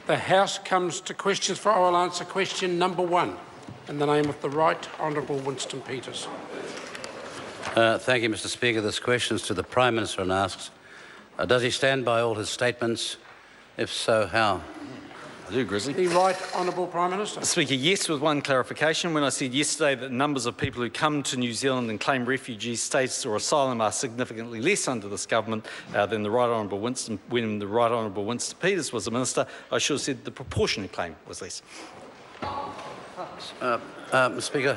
The House comes to questions for oral answer. Question number 1, in the name of the Right Honourable Winston Peters. Thank you, Mr Speaker. This question is to the Prime Minister and asks, does he stand by all his statements? If so, how? I do, Grizzly. The Right Honourable Prime Minister. Speaker, yes, with one clarification. When I said yesterday that numbers of people who come to New Zealand and claim refugee status or asylum are significantly less under this government than the Right Honourable Winston, when the Right Honourable Winston Peters was the Minister, I should have said the proportionate claim was less. Mr Speaker,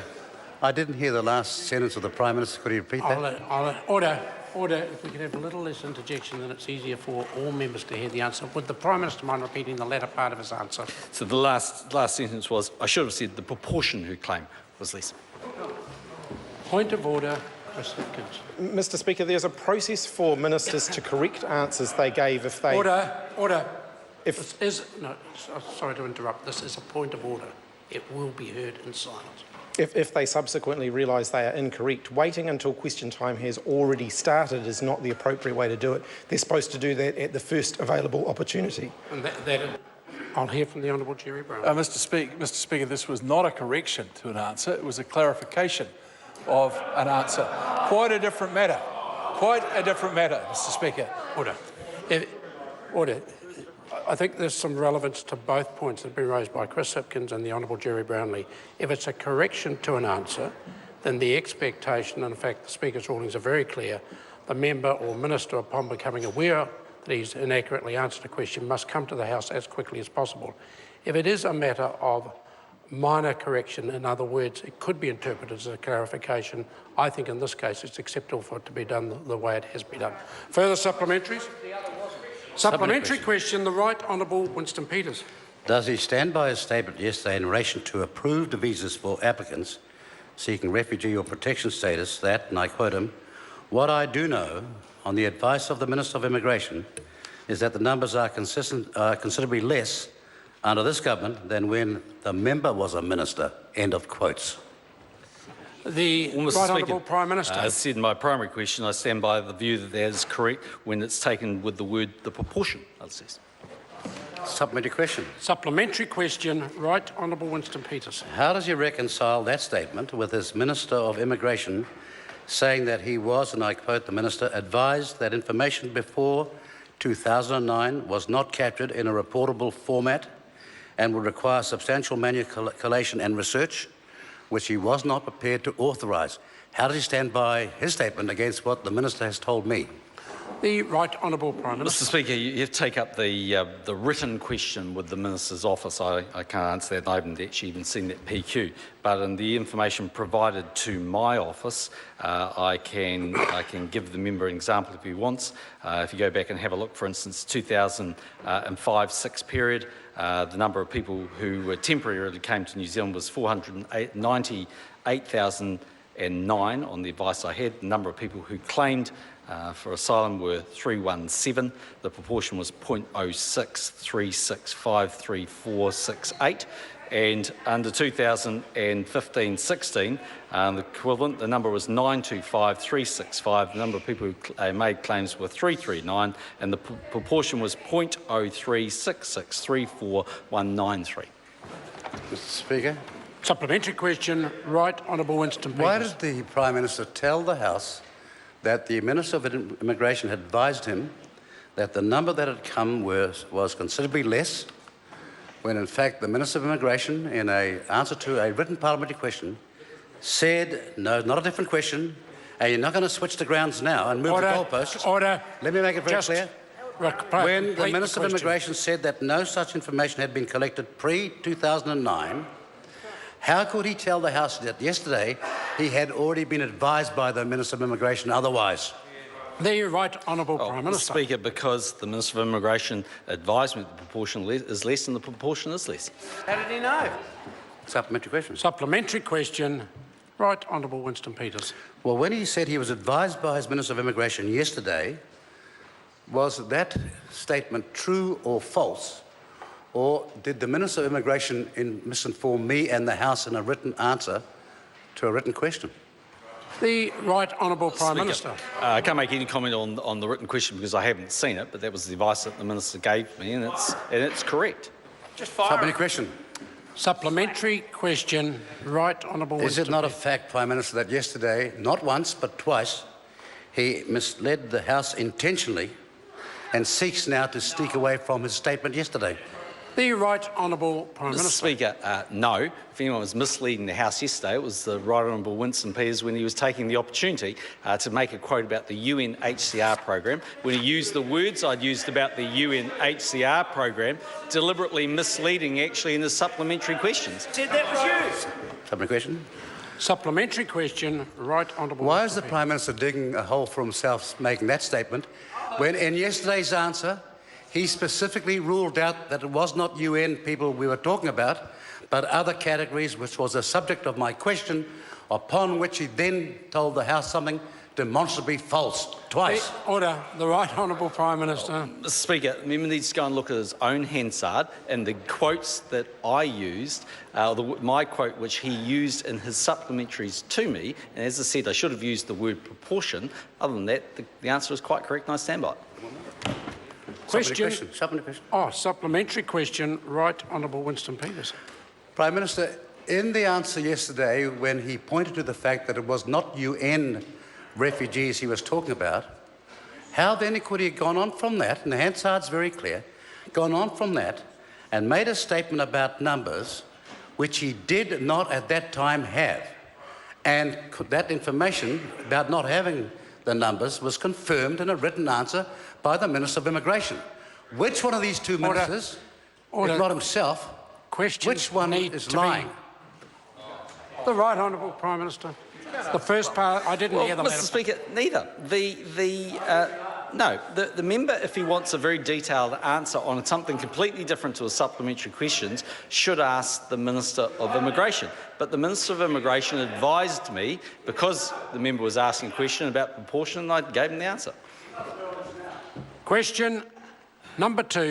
I didn't hear the last sentence of the Prime Minister. Could you repeat that? Order. If we could have a little less interjection, then it's easier for all members to hear the answer. Would the Prime Minister mind repeating the latter part of his answer? So the last sentence was, I should have said the proportion who claim was less. Point of order, Chris Hipkins. Mr Speaker, there's a process for ministers to correct answers they gave if they... Order. If... Sorry to interrupt. This is a point of order. It will be heard in silence. If they subsequently realise they are incorrect, waiting until question time has already started is not the appropriate way to do it. They're supposed to do that at the first available opportunity. And I'll hear from the Honourable Jerry Brown. Mr Speaker, this was not a correction to an answer. It was a clarification of an answer. Quite a different matter. Mr Speaker. Order. I think there's some relevance to both points that have been raised by Chris Hipkins and the Honourable Jerry Brownlee. If it's a correction to an answer, then the expectation, and in fact the Speaker's rulings are very clear, the member or minister, upon becoming aware that he's inaccurately answered a question, must come to the House as quickly as possible. If it is a matter of minor correction, in other words, it could be interpreted as a clarification, I think in this case it's acceptable for it to be done the way it has been done. Further supplementaries? Supplementary question, the Right Honourable Winston Peters. Does he stand by his statement yesterday in relation to approved visas for applicants seeking refugee or protection status that, and I quote him, "What I do know, on the advice of the Minister of Immigration, is that the numbers are considerably less under this government than when the member was a minister," end of quotes. The Right Honourable Prime Minister. As said in my primary question, I stand by the view that is correct when it's taken with the word the proportion, it says. Supplementary question. Supplementary question, Right Honourable Winston Peters. How does he reconcile that statement with his Minister of Immigration saying that he was, and I quote the Minister, advised that information before 2009 was not captured in a reportable format and would require substantial manual collation and research, which he was not prepared to authorise? How does he stand by his statement against what the Minister has told me? The Right Honourable Prime Minister. Mr Speaker, you have to take up the written question with the Minister's office. I can't answer that. I haven't actually even seen that PQ. But in the information provided to my office, I can give the member an example if he wants. If you go back and have a look, for instance, 2005-06 period, the number of people who temporarily came to New Zealand was 498,009 on the advice I had. The number of people who claimed for asylum were 317. The proportion was 0.0636534668. And under 2015-16, the equivalent, the number was 925,365. The number of people who made claims were 339, and the proportion was 0.036634,193. Mr Speaker. Supplementary question, Right Honourable Winston Peters. Why did the Prime Minister tell the House that the Minister of Immigration had advised him that the number that had come was considerably less, when in fact the Minister of Immigration, in an answer to a written parliamentary question, said, no, not a different question, and you're not going to switch the grounds now and move the goalposts. Order. Let me make it very clear. When the Minister of Immigration said that no such information had been collected pre-2009, how could he tell the House that yesterday he had already been advised by the Minister of Immigration otherwise? The Right Honourable Prime Minister. Mr Speaker, because the Minister of Immigration advised me that the proportion is less and the proportion is less. How did he know? Supplementary question. Supplementary question, Right Honourable Winston Peters. Well, when he said he was advised by his Minister of Immigration yesterday, was that statement true or false? Or did the Minister of Immigration misinform me and the House in a written answer to a written question? The Right Honourable Prime Speaker, Minister. I can't make any comment on the written question because I haven't seen it, but that was the advice that the Minister gave me, and it's correct. Supplementary question. Supplementary question, right honourable Is Winston. it not a fact, Prime Minister, that yesterday, not once but twice, he misled the House intentionally and seeks now to sneak away from his statement yesterday? The right honourable Prime Mr. Minister. Speaker, no. If anyone was misleading the House yesterday, it was the Right Honourable Winston Peters when he was taking the opportunity to make a quote about the UNHCR program. When he used the words I'd used about the UNHCR program, deliberately misleading actually in the supplementary questions. Said that was you. Supplementary question. Supplementary question, right honourable. Why is Winston the Prime Minister digging a hole for himself making that statement when in yesterday's answer he specifically ruled out that it was not UN people we were talking about, but other categories, which was the subject of my question, upon which he then told the House something demonstrably false, twice. Order. The right honourable Prime Minister. Mr. Speaker, the member needs to go and look at his own Hansard and the quotes that I used, my quote which he used in his supplementaries to me, and as I said, I should have used the word proportion. Other than that, the answer is quite correct and I stand by it. Supplementary question. Supplementary question, right honourable Winston Peters. Prime Minister, in the answer yesterday, when he pointed to the fact that it was not UN refugees he was talking about, how then could he have gone on from that, and the Hansard's very clear, gone on from that and made a statement about numbers which he did not at that time have, and that information about not having the numbers was confirmed in a written answer by the Minister of Immigration. Which one of these two ministers, if not himself, which one is lying? The Right Honourable Prime Minister. The first part, I didn't hear the Mr. Speaker, neither. No, the member, if he wants a very detailed answer on something completely different to a supplementary questions, should ask the Minister of Immigration. But the Minister of Immigration advised me, because the member was asking a question about proportion, and I gave him the answer. Question number 2.